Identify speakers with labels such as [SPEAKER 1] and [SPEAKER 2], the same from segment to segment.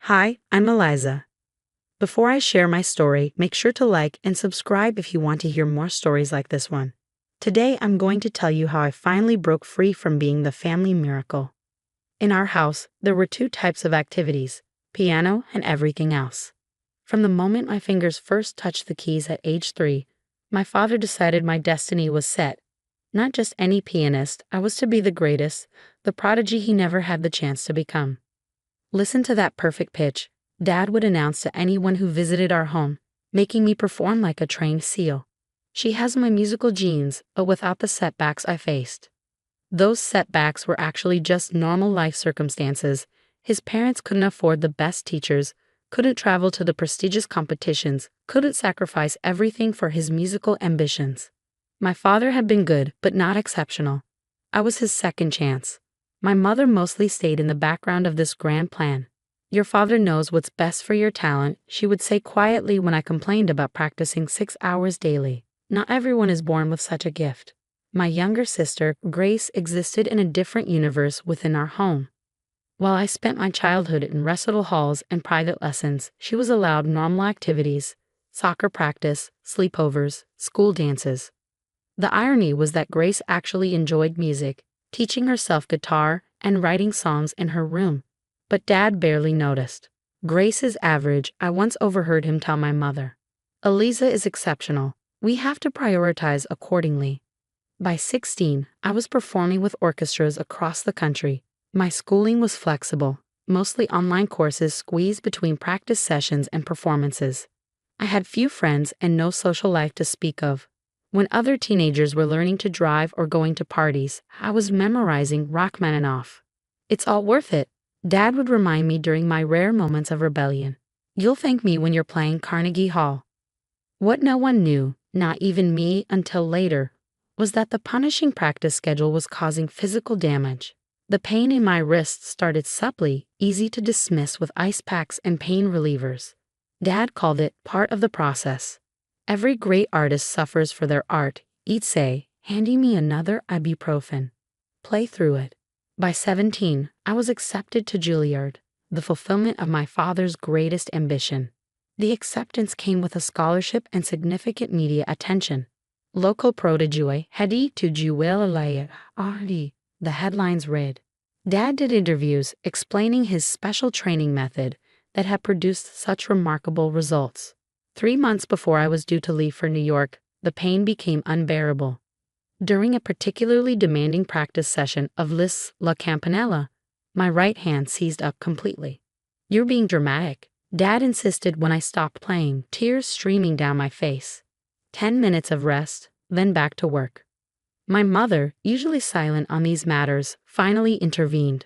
[SPEAKER 1] Hi, I'm Eliza. Before I share my story, make sure to like and subscribe if you want to hear more stories like this one. Today, I'm going to tell you how I finally broke free from being the family miracle. In our house, there were two types of activities: piano and everything else. From the moment my fingers first touched the keys at age 3, my father decided my destiny was set. Not just any pianist, I was to be the greatest, the prodigy he never had the chance to become. Listen to that perfect pitch, Dad would announce to anyone who visited our home, making me perform like a trained seal. She has my musical genes, but without the setbacks I faced. Those setbacks were actually just normal life circumstances. His parents couldn't afford the best teachers, couldn't travel to the prestigious competitions, couldn't sacrifice everything for his musical ambitions. My father had been good, but not exceptional. I was his second chance. My mother mostly stayed in the background of this grand plan. "Your father knows what's best for your talent," she would say quietly when I complained about practicing 6 hours daily. Not everyone is born with such a gift. My younger sister, Grace, existed in a different universe within our home. While I spent my childhood in recital halls and private lessons, she was allowed normal activities: soccer practice, sleepovers, school dances. The irony was that Grace actually enjoyed music, teaching herself guitar and writing songs in her room. But Dad barely noticed. "Grace is average," I once overheard him tell my mother. "Eliza is exceptional. We have to prioritize accordingly." By 16, I was performing with orchestras across the country. My schooling was flexible, mostly online courses squeezed between practice sessions and performances. I had few friends and no social life to speak of. When other teenagers were learning to drive or going to parties, I was memorizing Rachmaninoff. "It's all worth it," Dad would remind me during my rare moments of rebellion. "You'll thank me when you're playing Carnegie Hall." What no one knew, not even me until later, was that the punishing practice schedule was causing physical damage. The pain in my wrists started subtly, easy to dismiss with ice packs and pain relievers. Dad called it part of the process. "Every great artist suffers for their art," he'd say, handing me another ibuprofen. "Play through it." By 17, I was accepted to Juilliard, the fulfillment of my father's greatest ambition. The acceptance came with a scholarship and significant media attention. "Local prodigy headed to Juilliard," the headlines read. Dad did interviews explaining his special training method that had produced such remarkable results. 3 months before I was due to leave for New York, the pain became unbearable. During a particularly demanding practice session of Liszt's La Campanella, my right hand seized up completely. "You're being dramatic," Dad insisted when I stopped playing, tears streaming down my face. 10 minutes of rest, then back to work. My mother, usually silent on these matters, finally intervened.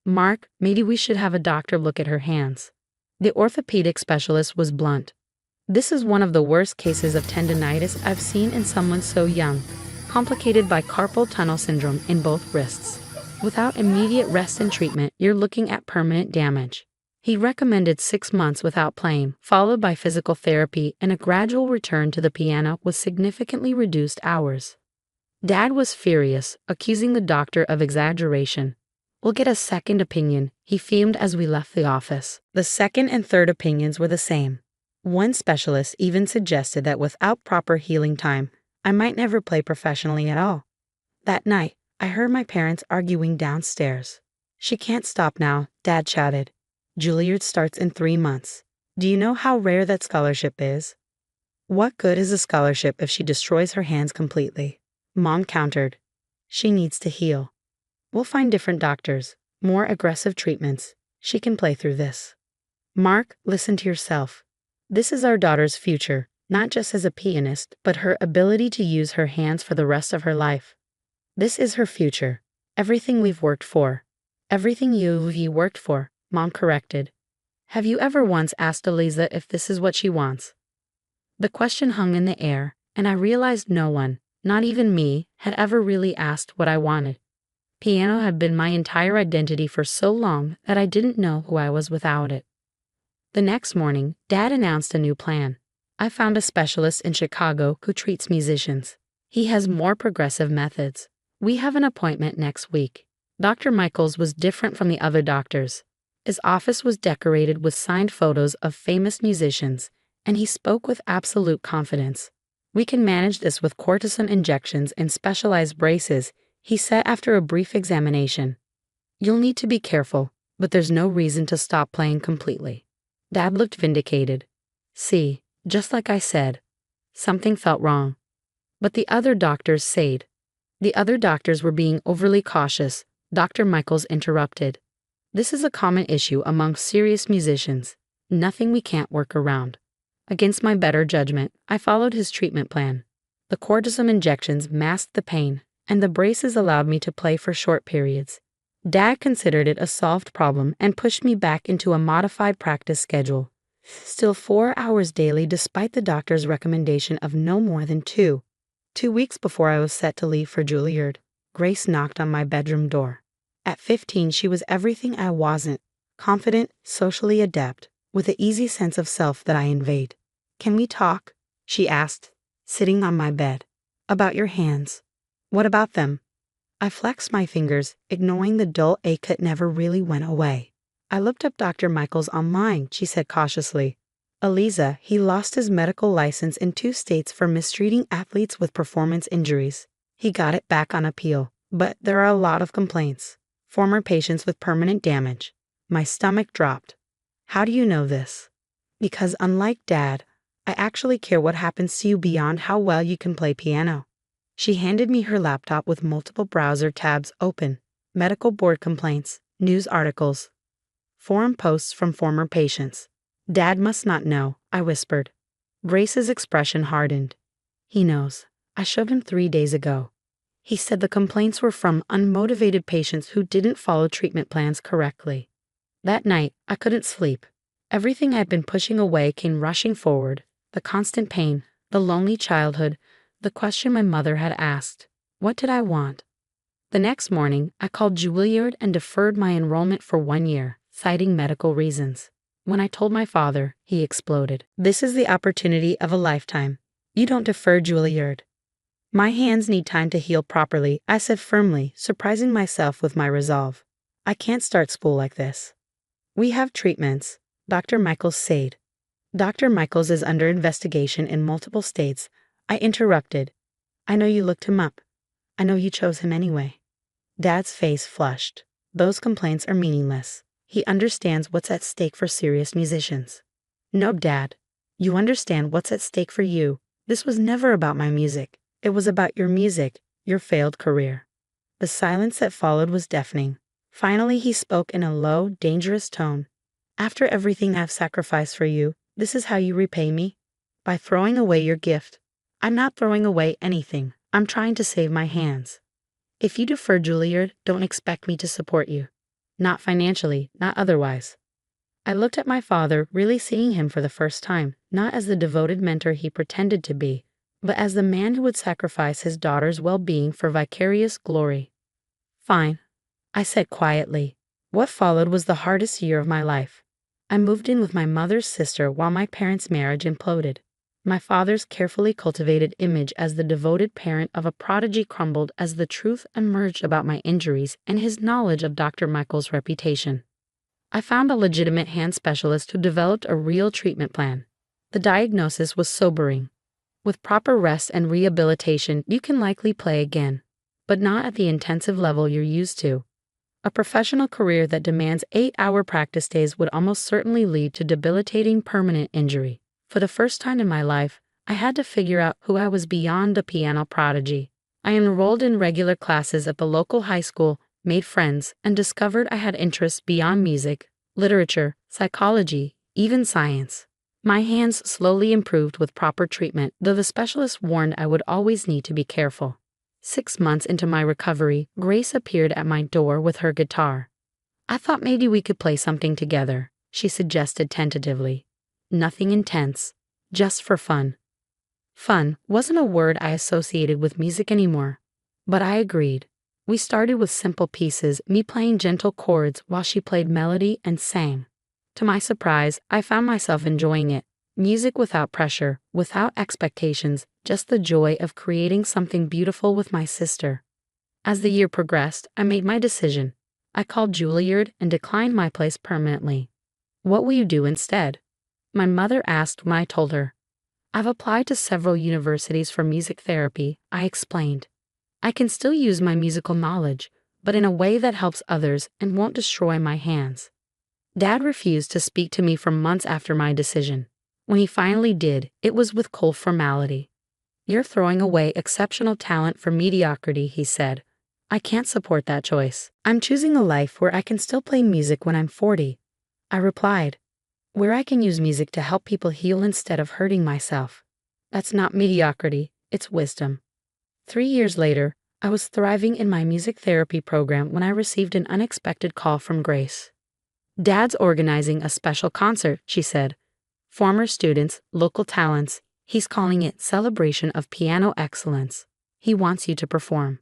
[SPEAKER 1] "Mark, maybe we should have a doctor look at her hands." The orthopedic specialist was blunt. "This is one of the worst cases of tendinitis I've seen in someone so young, complicated by carpal tunnel syndrome in both wrists. Without immediate rest and treatment, you're looking at permanent damage." He recommended 6 months without playing, followed by physical therapy and a gradual return to the piano with significantly reduced hours. Dad was furious, accusing the doctor of exaggeration. "We'll get a second opinion," he fumed as we left the office. The second and third opinions were the same. One specialist even suggested that without proper healing time, I might never play professionally at all. That night, I heard my parents arguing downstairs. "She can't stop now," Dad shouted. "Juilliard starts in 3 months. Do you know how rare that scholarship is?" "What good is a scholarship if she destroys her hands completely?" Mom countered. "She needs to heal. We'll find different doctors, more aggressive treatments. She can play through this." "Mark, listen to yourself. This is our daughter's future, not just as a pianist, but her ability to use her hands for the rest of her life. This is her future. Everything we've worked for." "Everything you worked for," Mom corrected. "Have you ever once asked Eliza if this is what she wants?" The question hung in the air, and I realized no one, not even me, had ever really asked what I wanted. Piano had been my entire identity for so long that I didn't know who I was without it. The next morning, Dad announced a new plan. "I found a specialist in Chicago who treats musicians. He has more progressive methods. We have an appointment next week." Dr. Michaels was different from the other doctors. His office was decorated with signed photos of famous musicians, and he spoke with absolute confidence. "We can manage this with cortisone injections and specialized braces," he said after a brief examination. "You'll need to be careful, but there's no reason to stop playing completely." Dad looked vindicated. "See, just like I said." Something felt wrong. But the other doctors said. The other doctors were being overly cautious, Dr. Michaels interrupted. "This is a common issue among serious musicians. Nothing we can't work around." Against my better judgment, I followed his treatment plan. The cortisone injections masked the pain, and the braces allowed me to play for short periods. Dad considered it a solved problem and pushed me back into a modified practice schedule. Still 4 hours daily despite the doctor's recommendation of no more than 2. 2 weeks before I was set to leave for Juilliard, Grace knocked on my bedroom door. At 15, she was everything I wasn't: confident, socially adept, with the easy sense of self that I invade. "Can we talk?" she asked, sitting on my bed. "About your hands." "What about them?" I flexed my fingers, ignoring the dull ache that never really went away. "I looked up Dr. Michaels online," she said cautiously. "Eliza, he lost his medical license in 2 states for mistreating athletes with performance injuries. He got it back on appeal, but there are a lot of complaints. Former patients with permanent damage." My stomach dropped. "How do you know this?" "Because unlike Dad, I actually care what happens to you beyond how well you can play piano." She handed me her laptop with multiple browser tabs open: medical board complaints, news articles, forum posts from former patients. "Dad must not know," I whispered. Grace's expression hardened. "He knows. I showed him 3 days ago. He said the complaints were from unmotivated patients who didn't follow treatment plans correctly." That night, I couldn't sleep. Everything I'd been pushing away came rushing forward: the constant pain, the lonely childhood, the question my mother had asked: what did I want? The next morning, I called Juilliard and deferred my enrollment for 1 year, citing medical reasons. When I told my father, he exploded. "This is the opportunity of a lifetime. You don't defer Juilliard." "My hands need time to heal properly," I said firmly, surprising myself with my resolve. "I can't start school like this." "We have treatments," Dr. Michaels said. "Dr. Michaels is under investigation in multiple states." I interrupted. "I know you looked him up. I know you chose him anyway." Dad's face flushed. "Those complaints are meaningless. He understands what's at stake for serious musicians." "No, Dad. You understand what's at stake for you. This was never about my music. It was about your music, your failed career." The silence that followed was deafening. Finally, he spoke in a low, dangerous tone. "After everything I've sacrificed for you, this is how you repay me? By throwing away your gift." "I'm not throwing away anything. I'm trying to save my hands. If you defer Juilliard, don't expect me to support you. Not financially, not otherwise." I looked at my father, really seeing him for the first time, not as the devoted mentor he pretended to be, but as the man who would sacrifice his daughter's well-being for vicarious glory. "Fine," I said quietly. What followed was the hardest year of my life. I moved in with my mother's sister while my parents' marriage imploded. My father's carefully cultivated image as the devoted parent of a prodigy crumbled as the truth emerged about my injuries and his knowledge of Dr. Michaels' reputation. I found a legitimate hand specialist who developed a real treatment plan. The diagnosis was sobering. "With proper rest and rehabilitation, you can likely play again, but not at the intensive level you're used to. A professional career that demands 8-hour practice days would almost certainly lead to debilitating permanent injury." For the first time in my life, I had to figure out who I was beyond a piano prodigy. I enrolled in regular classes at the local high school, made friends, and discovered I had interests beyond music, literature, psychology, even science. My hands slowly improved with proper treatment, though the specialist warned I would always need to be careful. 6 months into my recovery, Grace appeared at my door with her guitar. "I thought maybe we could play something together," she suggested tentatively. "Nothing intense, just for fun." Fun wasn't a word I associated with music anymore, but I agreed. We started with simple pieces, me playing gentle chords while she played melody and sang. To my surprise, I found myself enjoying it. Music without pressure, without expectations, just the joy of creating something beautiful with my sister. As the year progressed, I made my decision. I called Juilliard and declined my place permanently. What will you do instead? My mother asked when I told her. I've applied to several universities for music therapy, I explained. I can still use my musical knowledge, but in a way that helps others and won't destroy my hands. Dad refused to speak to me for months after my decision. When he finally did, it was with cold formality. You're throwing away exceptional talent for mediocrity, he said. I can't support that choice. I'm choosing a life where I can still play music when I'm 40. I replied. Where I can use music to help people heal instead of hurting myself. That's not mediocrity, it's wisdom. 3 years later, I was thriving in my music therapy program when I received an unexpected call from Grace. Dad's organizing a special concert, she said. Former students, local talents, he's calling it Celebration of Piano Excellence. He wants you to perform.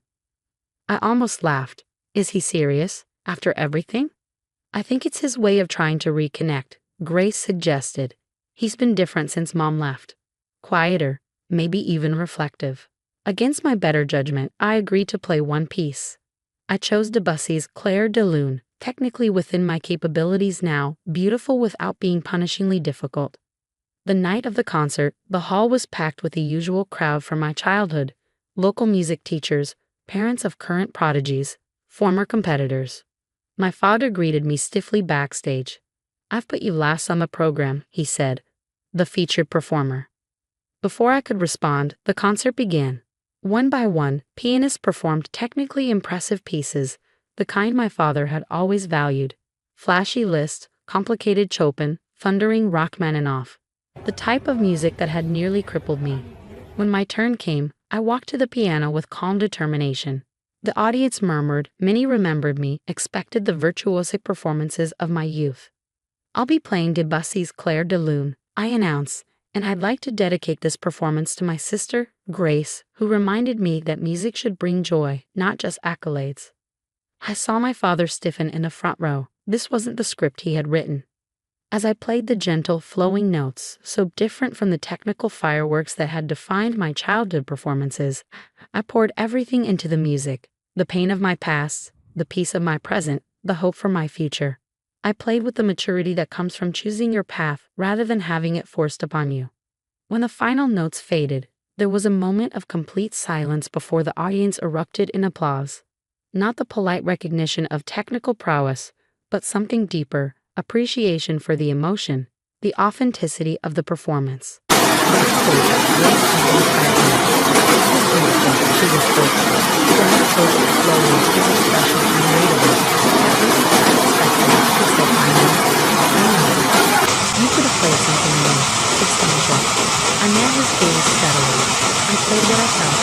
[SPEAKER 1] I almost laughed. Is he serious, after everything? I think it's his way of trying to reconnect, Grace suggested. He's been different since Mom left. Quieter, maybe even reflective. Against my better judgment, I agreed to play one piece. I chose Debussy's Clair de Lune, technically within my capabilities now, beautiful without being punishingly difficult. The night of the concert, the hall was packed with the usual crowd from my childhood, local music teachers, parents of current prodigies, former competitors. My father greeted me stiffly backstage. I've put you last on the program, he said, the featured performer. Before I could respond, the concert began. One by one, pianists performed technically impressive pieces, the kind my father had always valued. Flashy Liszt, complicated Chopin, thundering Rachmaninoff. The type of music that had nearly crippled me. When my turn came, I walked to the piano with calm determination. The audience murmured, many remembered me, expected the virtuosic performances of my youth. I'll be playing Debussy's Clair de Lune, I announced, and I'd like to dedicate this performance to my sister, Grace, who reminded me that music should bring joy, not just accolades. I saw my father stiffen in the front row. This wasn't the script he had written. As I played the gentle, flowing notes, so different from the technical fireworks that had defined my childhood performances, I poured everything into the music, the pain of my past, the peace of my present, the hope for my future. I played with the maturity that comes from choosing your path rather than having it forced upon you. When the final notes faded, there was a moment of complete silence before the audience erupted in applause. Not the polite recognition of technical prowess, but something deeper, appreciation for the emotion, the authenticity of the performance. You could have played something new, substantial. I met his gaze steadily. I played what I felt.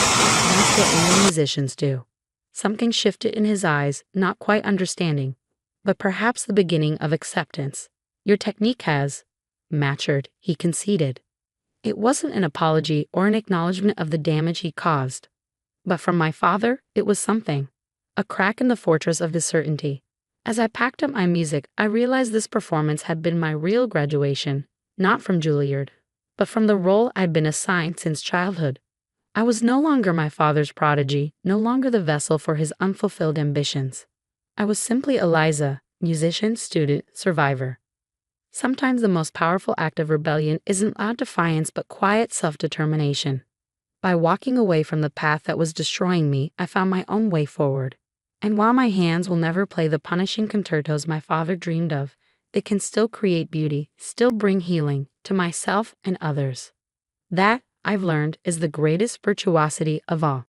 [SPEAKER 1] That's what only musicians do. Something shifted in his eyes, not quite understanding, but perhaps the beginning of acceptance. Your technique has matured, he conceded. It wasn't an apology or an acknowledgement of the damage he caused. But from my father, it was something. A crack in the fortress of his certainty. As I packed up my music, I realized this performance had been my real graduation, not from Juilliard, but from the role I'd been assigned since childhood. I was no longer my father's prodigy, no longer the vessel for his unfulfilled ambitions. I was simply Eliza, musician, student, survivor. Sometimes the most powerful act of rebellion isn't loud defiance but quiet self-determination. By walking away from the path that was destroying me, I found my own way forward. And while my hands will never play the punishing concertos my father dreamed of, they can still create beauty, still bring healing to myself and others. That, I've learned, is the greatest virtuosity of all.